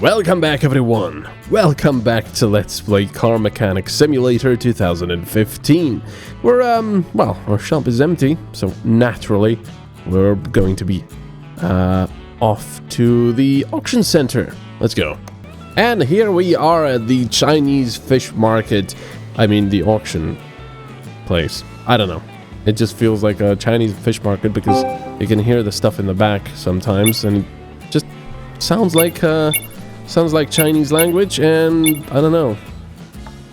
Welcome back everyone, welcome back to Let's Play Car Mechanic Simulator 2015. Well, our shop is empty, so naturally we're going to be off to the auction center. Let's go. And here we are at the Chinese fish market, I mean the auction place. I don't know, it just feels like a Chinese fish market because you can hear the stuff in the back sometimes and it just sounds like Chinese language, and I don't know.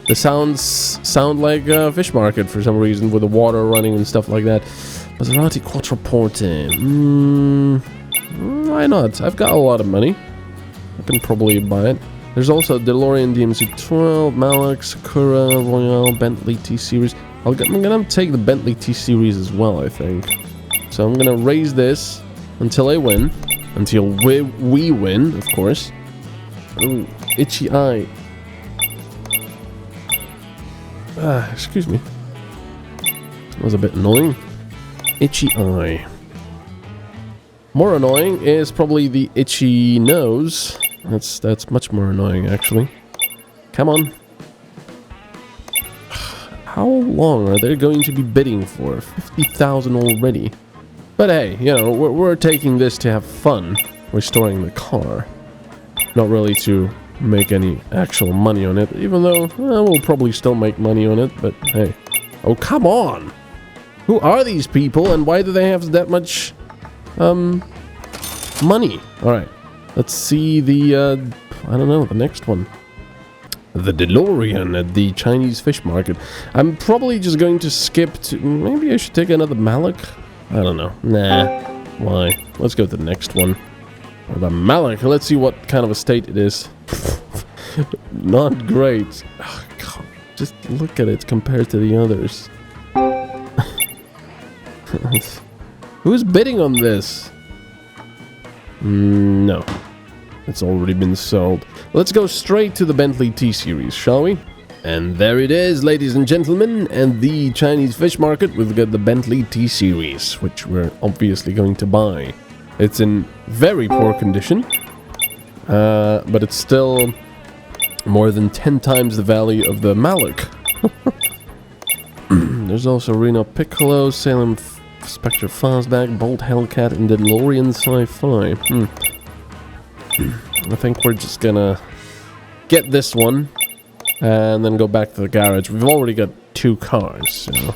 The sounds sound like a fish market for some reason, with the water running and stuff like that. Maserati Quattroporte. Why not? I've got a lot of money. I can probably buy it. There's also DeLorean DMC-12, Malak, Sakura, Royale, Bentley T-Series. I'm gonna take the Bentley T-Series as well, I think. So I'm gonna raise this until I win. Until we win, of course. Ooh, itchy eye. Excuse me. That was a bit annoying. Itchy eye. More annoying is probably the itchy nose. That's much more annoying, actually. Come on. How long are they going to be bidding for? 50,000 already. But hey, you know, we're taking this to have fun restoring the car. Not really to make any actual money on it, even though we'll probably still make money on it, but hey. Oh, come on! Who are these people and why do they have that much money? Alright, let's see the, I don't know, the next one. The DeLorean at the Chinese fish market. I'm probably just going to skip to... Maybe I should take another Malak? I don't know. Nah. Why? Let's go to the next one. The Malak. Let's see what kind of a state it is. Not great. Oh, God. Just look at it compared to the others. Who's bidding on this? No. It's already been sold. Let's go straight to the Bentley T-Series, shall we? And there it is, ladies and gentlemen, and the Chinese fish market. We've got the Bentley T-Series, which we're obviously going to buy. It's in very poor condition, but it's still more than 10 times the value of the Malak. There's also Reno Piccolo, Salem Spectre Fastback, Bolt Hellcat, and DeLorean Sci-Fi. I think we're just gonna get this one and then go back to the garage. We've already got 2 cars, so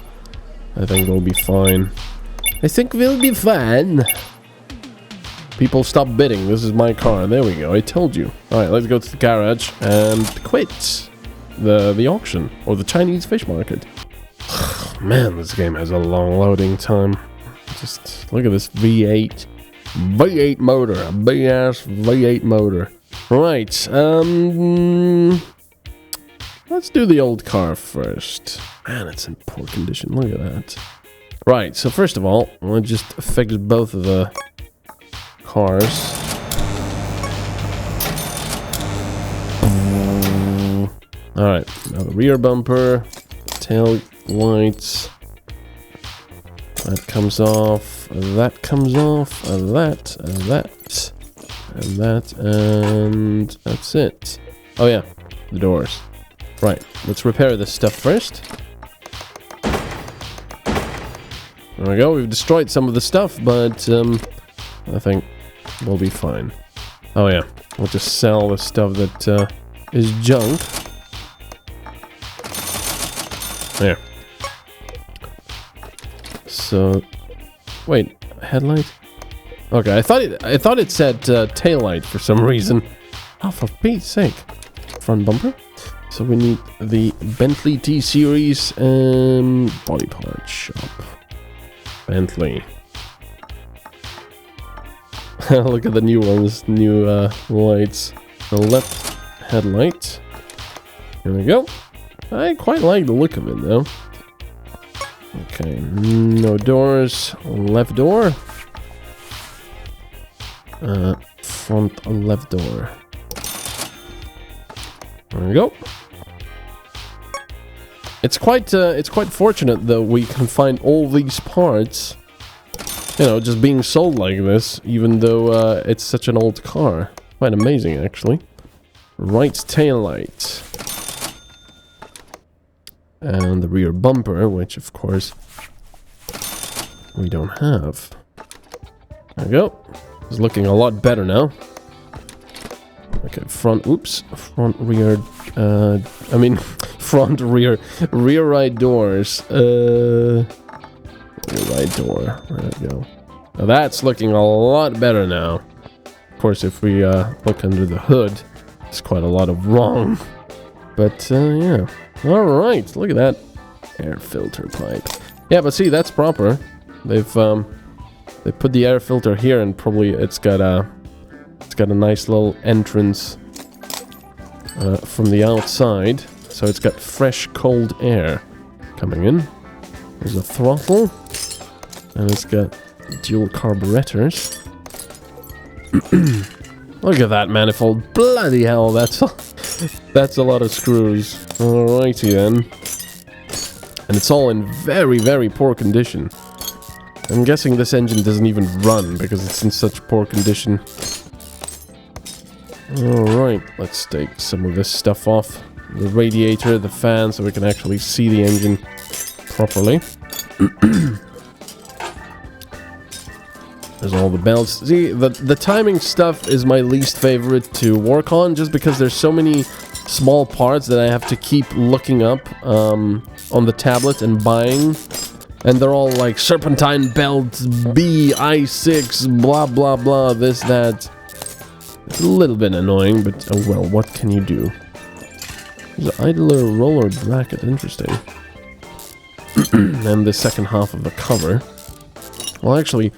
I think we'll be fine. People, stop bidding. This is my car. There we go. I told you. Alright, let's go to the garage and quit the auction, or the Chinese fish market. Man, this game has a long loading time. Just look at this V8 motor, a big ass V8 motor. Right, let's do the old car first. Man, it's in poor condition. Look at that. Right, so first of all, let's just fix both of the cars. Alright, now the rear bumper, tail lights. That comes off, that comes off, that, and that's it. Oh yeah, the doors. Right, let's repair this stuff first. There we go, we've destroyed some of the stuff, but I think we'll be fine. Oh yeah, we'll just sell the stuff that is junk. There. So, wait, headlight? Okay, I thought it said tail light for some reason. Oh, for Pete's sake! Front bumper. So we need the Bentley T-Series body part shop. Bentley. Look at the new ones, new lights. The left headlight. Here we go. I quite like the look of it though. Okay, no doors. Left door. Front left door. There we go. It's quite fortunate that we can find all these parts, you know, just being sold like this, even though it's such an old car. Quite amazing, actually. right tail light. And the rear bumper, which of course we don't have. There we go. It's looking a lot better now. Okay, front, oops, front, rear, front, rear right doors. Rear right door, there we go. Now that's looking a lot better now. Of course, if we look under the hood, there's quite a lot of wrong. But, yeah. Alright, look at that. Air filter pipe. Yeah, but see, that's proper. They've they put the air filter here, and probably it's got a nice little entrance from the outside, so it's got fresh cold air coming in. There's a throttle, and it's got dual carburetors. Look at that manifold. Bloody hell, that's a lot of screws. Alrighty then. And it's all in very, very poor condition. I'm guessing this engine doesn't even run because it's in such poor condition. Alright, let's take some of this stuff off. The radiator, the fan, so we can actually see the engine properly. There's all the belts. See, the timing stuff is my least favorite to work on, just because there's so many small parts that I have to keep looking up on the tablet and buying. And they're all like serpentine belt, B, I6, blah, blah, blah, this, that. It's a little bit annoying, but oh well, what can you do? There's an idler roller bracket, interesting. And the second half of the cover. Well, actually,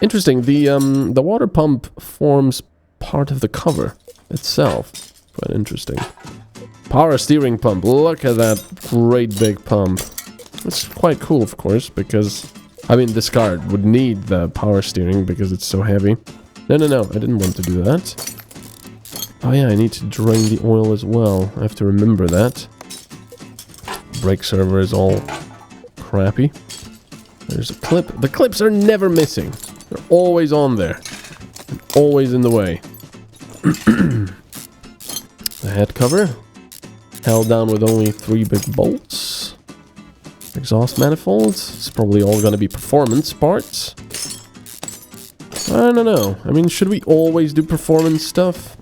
interesting, the water pump forms part of the cover itself. Quite interesting. Power steering pump, look at that great big pump. It's quite cool, of course, because, I mean, this car would need the power steering because it's so heavy. No, I didn't want to do that. Oh yeah, I need to drain the oil as well. I have to remember that. Brake servo is all crappy. There's a clip. The clips are never missing. They're always on there. And always in the way. The head cover. Held down with only 3 big bolts. Exhaust manifolds. It's probably all going to be performance parts. I don't know. I mean, should we always do performance stuff?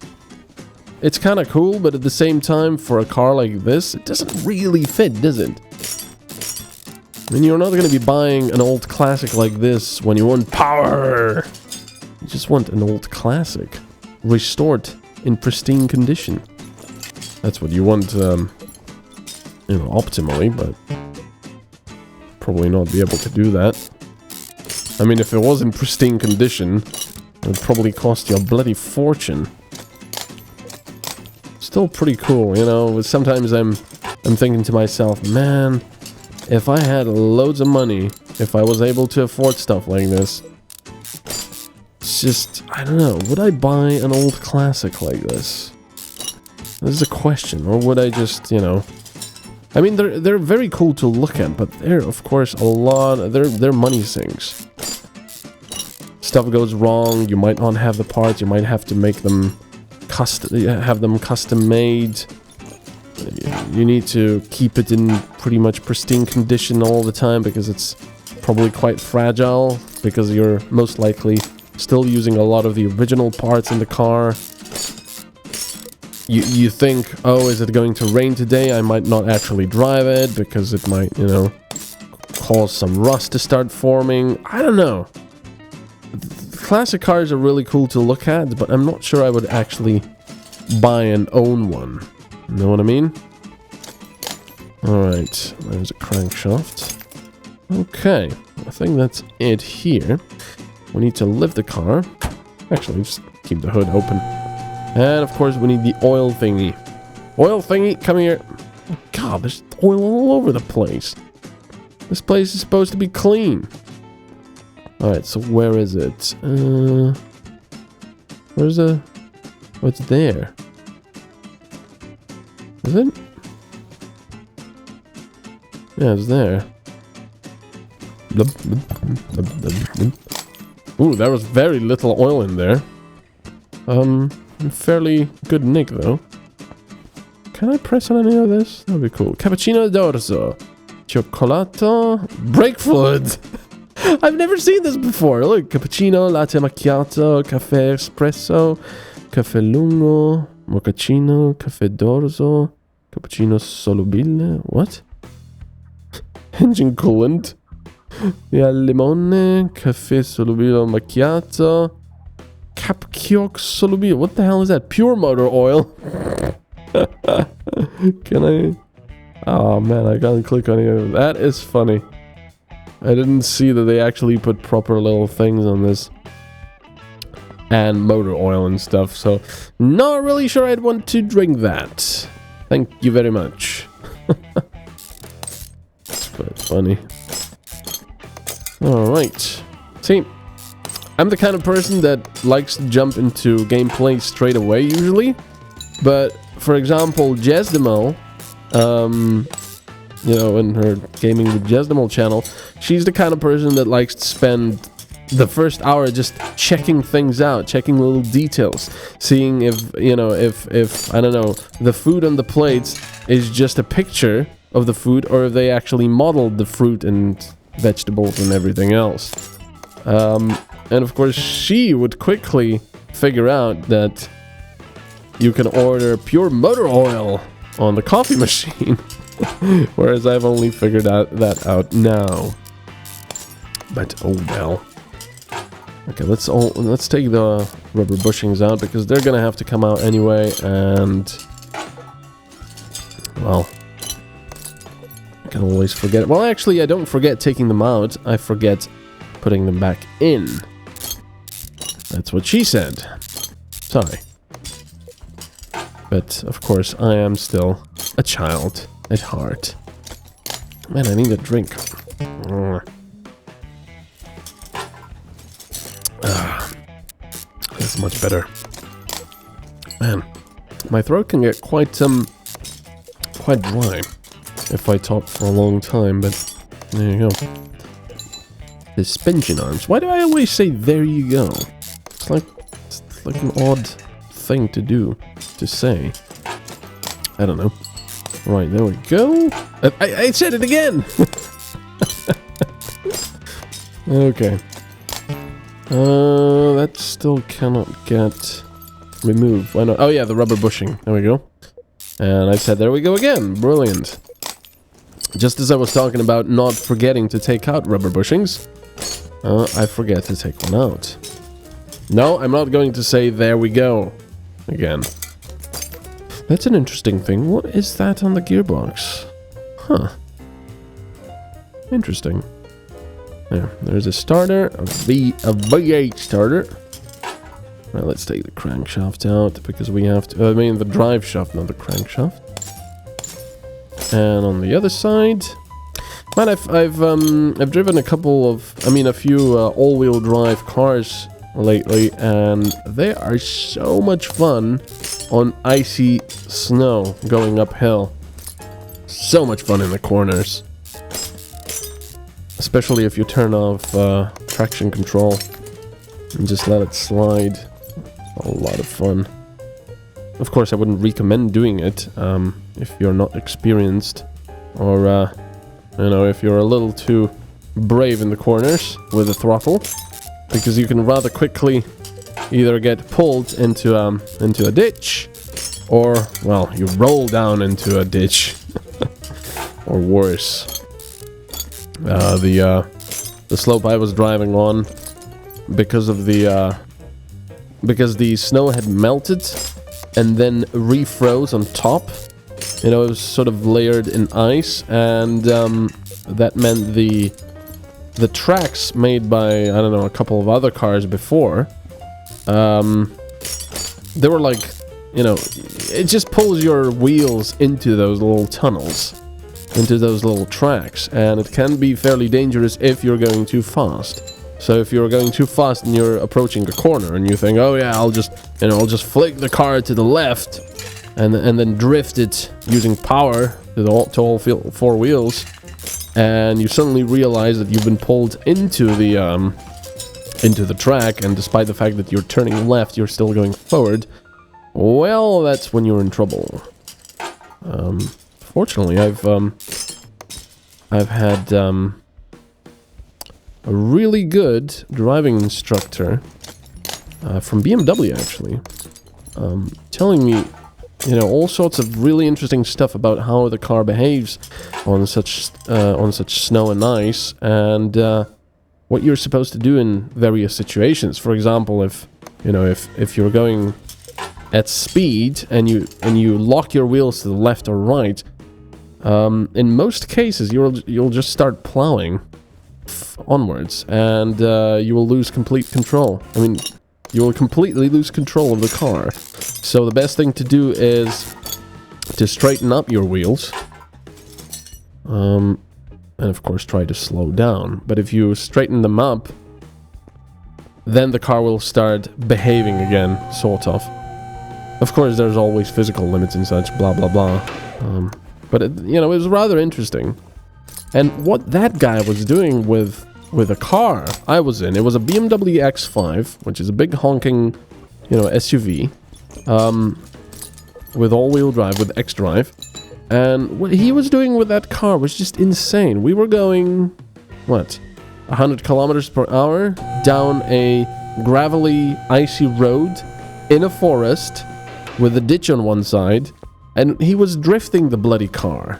It's kind of cool, but at the same time, for a car like this, it doesn't really fit, does it? I mean, you're not going to be buying an old classic like this when you want power. You just want an old classic. Restored in pristine condition. That's what you want, optimally, but probably not be able to do that. I mean, if it was in pristine condition, it would probably cost you a bloody fortune. Still pretty cool, you know. Sometimes I'm thinking to myself, man, if I had loads of money, if I was able to afford stuff like this, it's just, I don't know, would I buy an old classic like this? This is a question, or would I just, I mean, they're very cool to look at, but they're, of course, they're money sinks. Stuff goes wrong, you might not have the parts, you might have to make them custom made. You need to keep it in pretty much pristine condition all the time because it's probably quite fragile, because you're most likely still using a lot of the original parts in the car. You think, oh, is it going to rain today? I might not actually drive it because it might, cause some rust to start forming. I don't know. Classic cars are really cool to look at, but I'm not sure I would actually buy and own one. You know what I mean? Alright, there's a crankshaft. Okay, I think that's it here. We need to lift the car. Actually, just keep the hood open. And of course, we need the oil thingy. Oil thingy, come here. Oh, God, there's oil all over the place. This place is supposed to be clean. Alright, so where is it? Where's the... What's there? Is it? Yeah, it's there. Ooh, there was very little oil in there. Fairly good nick, though. Can I press on any of this? That'd be cool. Cappuccino d'orzo. Cioccolato. Brake fluid. I've never seen this before. Look, cappuccino, latte macchiato, caffè espresso, caffè lungo, mochaccino, caffè d'orzo, cappuccino solubile. What? Engine coolant. Yeah, limone, caffè solubile macchiato, capchiok solubile. What the hell is that? Pure motor oil. Can I? Oh man, I can't click on it. That is funny. I didn't see that they actually put proper little things on this. And motor oil and stuff, so not really sure I'd want to drink that. Thank you very much. It's quite funny. Alright. See, I'm the kind of person that likes to jump into gameplay straight away usually. But, for example, Jesdemel, you know, in her Gaming with Jesdemel channel, she's the kind of person that likes to spend the first hour just checking things out, checking little details, seeing if, you know, if I don't know, the food on the plates is just a picture of the food or if they actually modeled the fruit and vegetables and everything else. And of course, she would quickly figure out that you can order pure motor oil on the coffee machine, whereas I've only figured that out now. But oh well. Okay, let's take the rubber bushings out because they're gonna have to come out anyway, and well, I can always forget it. Well, actually, I don't forget taking them out. I forget putting them back in. That's what she said. Sorry. But, of course, I am still a child at heart. Man, I need a drink. That's much better. Man, my throat can get quite dry if I talk for a long time, but there you go. Suspension arms. Why do I always say there you go? It's like an odd thing to do, to say. I don't know. Right, there we go. I said it again! Okay. That still cannot get removed. Why not? Oh yeah, the rubber bushing. There we go. And I said there we go again. Brilliant. Just as I was talking about not forgetting to take out rubber bushings, I forget to take one out. No, I'm not going to say there we go again. That's an interesting thing. What is that on the gearbox? Huh. Interesting. There's a starter, a V8 starter. Right, let's take the crankshaft out because we have to. I mean, the drive shaft, not the crankshaft. And on the other side, man, I've driven a few all-wheel drive cars lately, and they are so much fun on icy snow going uphill. So much fun in the corners. Especially if you turn off traction control and just let it slide. A lot of fun. Of course, I wouldn't recommend doing it if you're not experienced, or you know, if you're a little too brave in the corners with the throttle, because you can rather quickly either get pulled into a ditch, or well, you roll down into a ditch, or worse. The slope I was driving on, because the snow had melted and then refroze on top. You know, it was sort of layered in ice, and that meant the tracks made by, I don't know, a couple of other cars before, they were like, you know, it just pulls your wheels into those little tunnels, into those little tracks, and it can be fairly dangerous if you're going too fast. So if you're going too fast and you're approaching the corner and you think, oh yeah, I'll just flick the car to the left and then drift it using power to all four wheels, and you suddenly realize that you've been pulled into the track, and despite the fact that you're turning left, you're still going forward. Well, that's when you're in trouble. Fortunately, I've had a really good driving instructor from BMW, actually, telling me, you know, all sorts of really interesting stuff about how the car behaves on such snow and ice, and what you're supposed to do in various situations. For example, if you're going at speed and you lock your wheels to the left or right, in most cases you'll just start plowing onwards, and you will lose complete control. I mean, you will completely lose control of the car. So the best thing to do is to straighten up your wheels, and of course try to slow down. But if you straighten them up, then the car will start behaving again, sort of. Of course, there's always physical limits and such, blah blah blah. But it was rather interesting. And what that guy was doing with a car I was in, it was a BMW X5, which is a big honking, SUV, with all-wheel drive, with X-Drive. And what he was doing with that car was just insane. We were going, 100 kilometers per hour down a gravelly, icy road in a forest with a ditch on one side, and he was drifting the bloody car.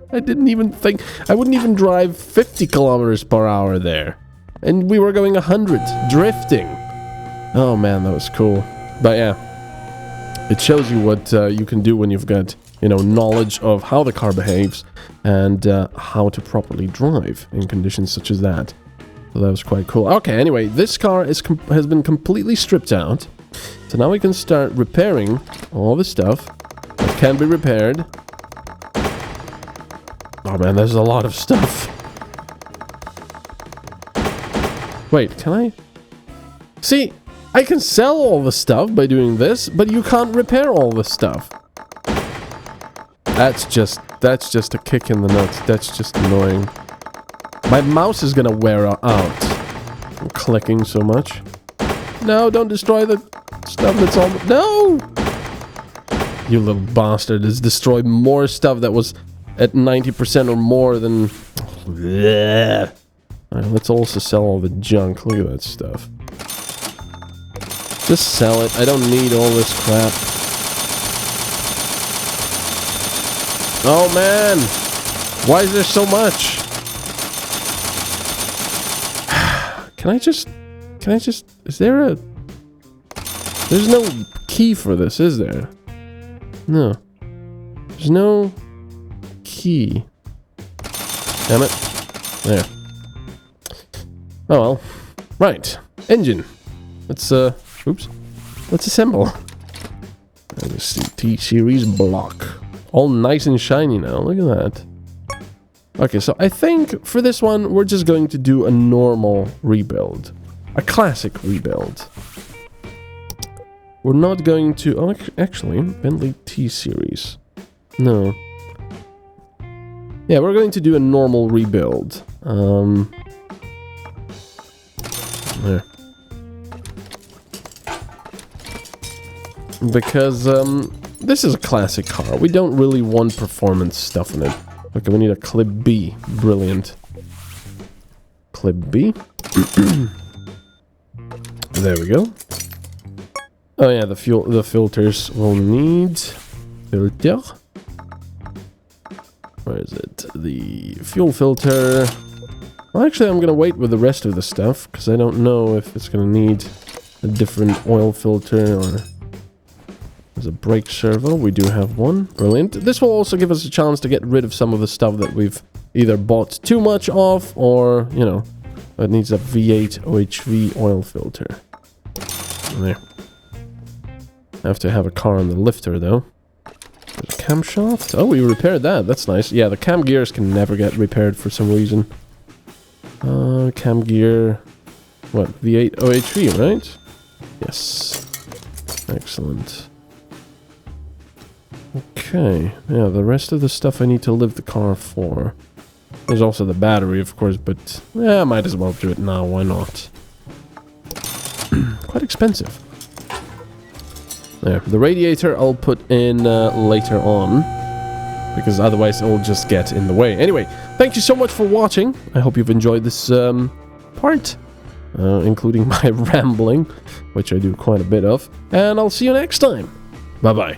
I wouldn't even drive 50 kilometers per hour there. And we were going 100, drifting. Oh man, that was cool. But yeah, it shows you what you can do when you've got, knowledge of how the car behaves and how to properly drive in conditions such as that. So that was quite cool. Okay, anyway, this car has been completely stripped out. So now we can start repairing all the stuff that can be repaired. Oh man, there's a lot of stuff. Wait, can I? See, I can sell all the stuff by doing this, but you can't repair all the stuff. That's just a kick in the nuts. That's just annoying. My mouse is gonna wear out. I'm clicking so much. No, don't destroy the stuff that's all... No! You little bastard has destroyed more stuff that was at 90% or more than... Alright, let's also sell all the junk. Look at that stuff. Just sell it. I don't need all this crap. Oh man! Why is there so much? Can I just... Is there a... There's no key for this, is there? No. There's no key. Damn it. There. Oh well. Right. Engine. Let's, oops. Let's assemble. Let's see. T-Series block. All nice and shiny now. Look at that. Okay, so I think for this one, we're just going to do a normal rebuild. A classic rebuild. We're not going to... Oh, actually, Bentley T-Series. No. Yeah, we're going to do a normal rebuild. There. Because, this is a classic car. We don't really want performance stuff in it. Okay, we need a clip B. Brilliant. Clip B. There we go. Oh yeah, the filters will need... Filter? Where is it? The fuel filter... Well, actually, I'm gonna wait with the rest of the stuff, because I don't know if it's gonna need a different oil filter or... There's a brake servo. We do have one. Brilliant. This will also give us a chance to get rid of some of the stuff that we've either bought too much of or, it needs a V8 OHV oil filter. There. I have to have a car on the lifter, though. There's a camshaft. Oh, we repaired that. That's nice. Yeah, the cam gears can never get repaired for some reason. Cam gear... What? V8 OHV, right? Yes. Excellent. Okay. Yeah, the rest of the stuff I need to lift the car for. There's also the battery, of course, but... Yeah, I might as well do it now. Why not? Quite expensive. There. The radiator I'll put in later on, because otherwise it'll just get in the way. Anyway, thank you so much for watching. I hope you've enjoyed this part, including my rambling, which I do quite a bit of. And I'll see you next time. Bye-bye.